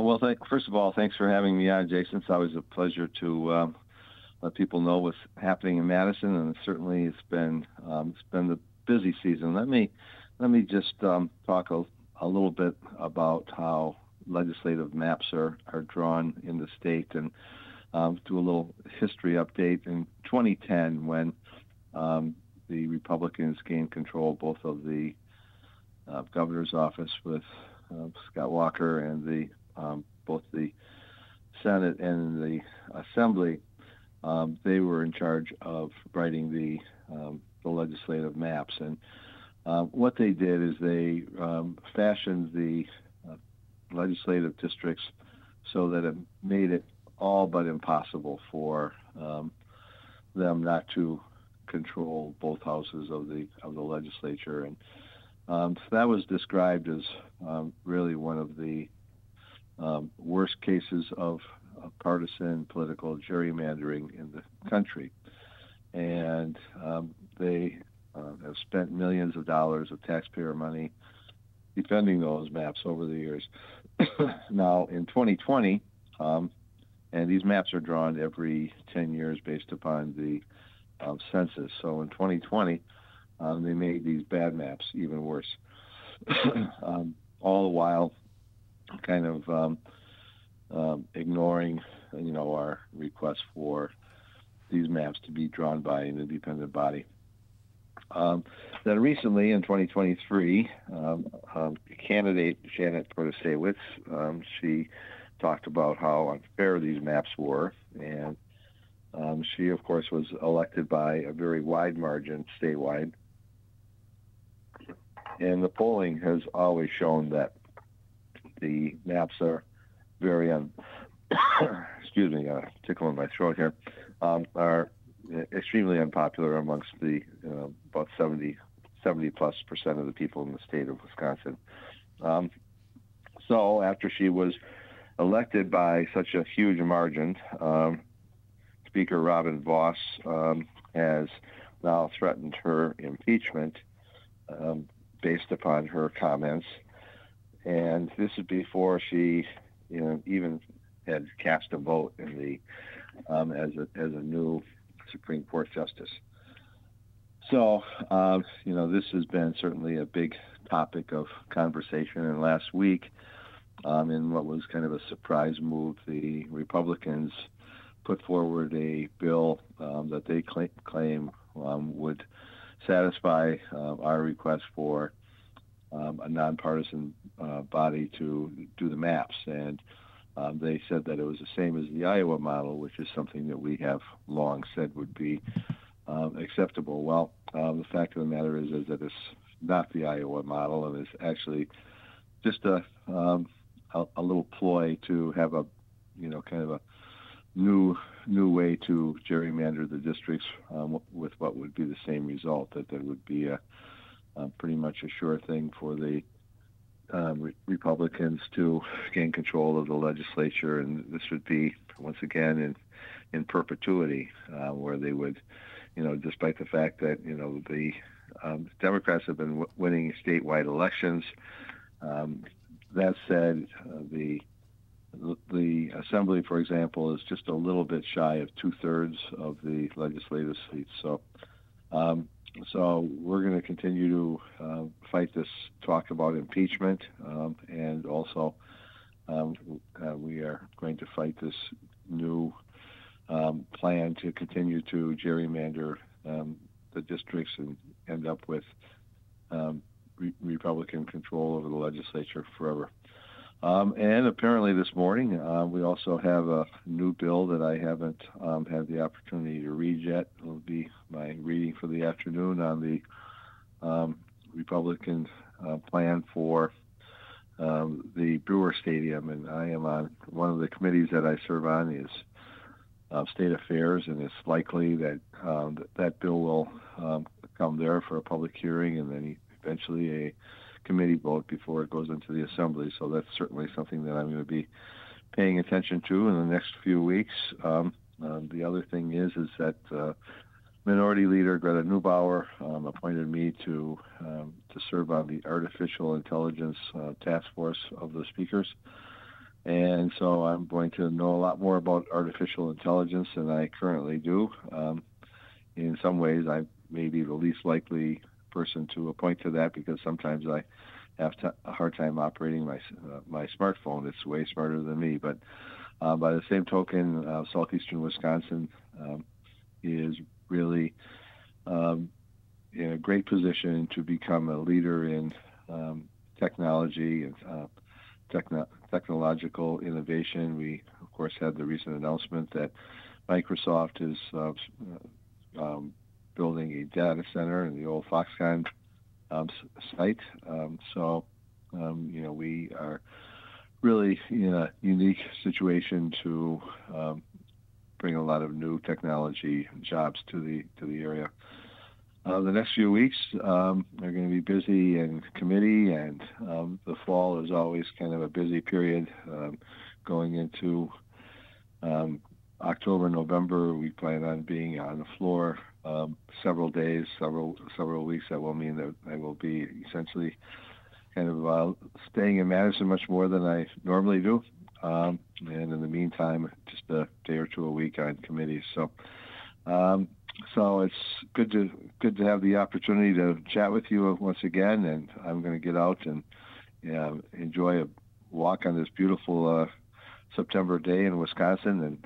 Well, first of all, thanks for having me on, Jason. It's always a pleasure to let people know what's happening in Madison, and certainly it's been the busy season. Let me just talk a little bit about how legislative maps are drawn in the state, and do a little history update. In 2010, when the Republicans gained control both of the governor's office with Scott Walker and both the Senate and the Assembly, they were in charge of writing the legislative maps. And what they did is they fashioned the legislative districts so that it made it all but impossible for them not to control both houses of the legislature. And so that was described as really one of the worst cases of partisan political gerrymandering in the country. And they have spent millions of dollars of taxpayer money defending those maps over the years. Now, in 2020, and these maps are drawn every 10 years based upon the census. So in 2020, they made these bad maps even worse, all the while kind of ignoring, our request for these maps to be drawn by an independent body. Then recently, in 2023, candidate Janet Protasiewicz, she talked about how unfair these maps were, and she, of course, was elected by a very wide margin statewide. And the polling has always shown that the maps are very excuse me, tickle in my throat here, are extremely unpopular amongst the about 70 plus percent of the people in the state of Wisconsin. So after she was elected by such a huge margin, Speaker Robin Vos has now threatened her impeachment based upon her comments. And this is before she even had cast a vote in the as a new Supreme Court justice. So, this has been certainly a big topic of conversation. And last week, in what was kind of a surprise move, the Republicans put forward a bill that they claim would satisfy our request for a nonpartisan body to do the maps. And they said that it was the same as the Iowa model, which is something that we have long said would be acceptable. Well, the fact of the matter is that it's not the Iowa model, and it's actually just a little ploy to have a kind of a new way to gerrymander the districts with what would be the same result. That would be a pretty much a sure thing for the Republicans to gain control of the legislature, and this would be once again in perpetuity, where they would, despite the fact that the Democrats have been winning statewide elections. That said, the Assembly, for example, is just a little bit shy of 2/3 of the legislative seats. So we're going to continue to fight this talk about impeachment, and also we are going to fight this new plan to continue to gerrymander the districts and end up with Republican control over the legislature forever. And apparently this morning, we also have a new bill that I haven't had the opportunity to read yet. It'll be my reading for the afternoon on the Republican plan for the Brewer Stadium. And I am on one of the committees that I serve on is State Affairs, and it's likely that that bill will come there for a public hearing and then eventually a committee vote before it goes into the Assembly. So that's certainly something that I'm going to be paying attention to in the next few weeks. The other thing is that Minority Leader Greta Neubauer appointed me to serve on the Artificial Intelligence Task Force of the Speakers. And so I'm going to know a lot more about artificial intelligence than I currently do. In some ways, I may be the least likely person to appoint to that because sometimes I have a hard time operating my smartphone. It's way smarter than me. But by the same token, southeastern Wisconsin is really in a great position to become a leader in technology and technological innovation. We, of course, had the recent announcement that Microsoft is building a data center in the old Foxconn site. We are really in a unique situation to bring a lot of new technology jobs to the area. The next few weeks are going to be busy in committee, and the fall is always kind of a busy period. Going into October, November, we plan on being on the floor several days, several weeks. That will mean that I will be essentially kind of staying in Madison much more than I normally do. And in the meantime, just a day or two a week on committees. So it's good to have the opportunity to chat with you once again, and I'm going to get out and enjoy a walk on this beautiful September day in Wisconsin, and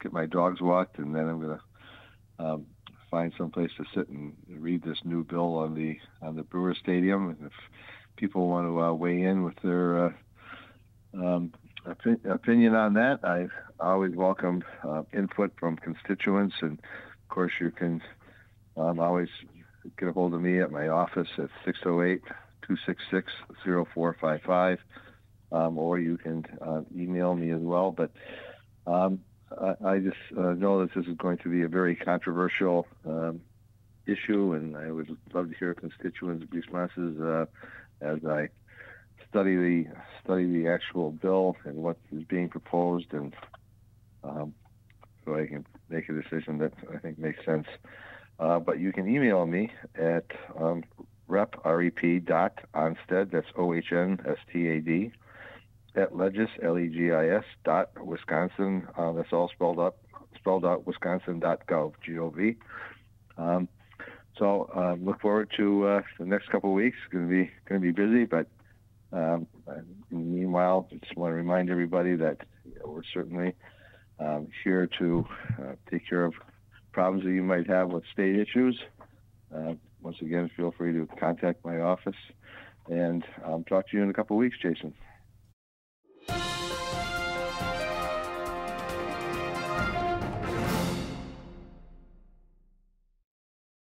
get my dogs walked, and then I'm going to find some place to sit and read this new bill on the Brewer Stadium. And if people want to weigh in with their opinion on that, I always welcome input from constituents. And of course, you can always get a hold of me at my office at 608-266-0455, or you can email me as well. But I just know that this is going to be a very controversial issue, and I would love to hear constituents' responses as I study the actual bill and what is being proposed, and so I can make a decision that I think makes sense. But you can email me at rep.onstad, that's OHNSTAD, at legis, LEGIS, .wisconsin, that's all spelled out, wisconsin.gov, G-O-V. So look forward to the next couple of weeks. It's going to be busy, but meanwhile, I just want to remind everybody that we're certainly here to take care of problems that you might have with state issues. Once again, feel free to contact my office, and I'll talk to you in a couple of weeks, Jason.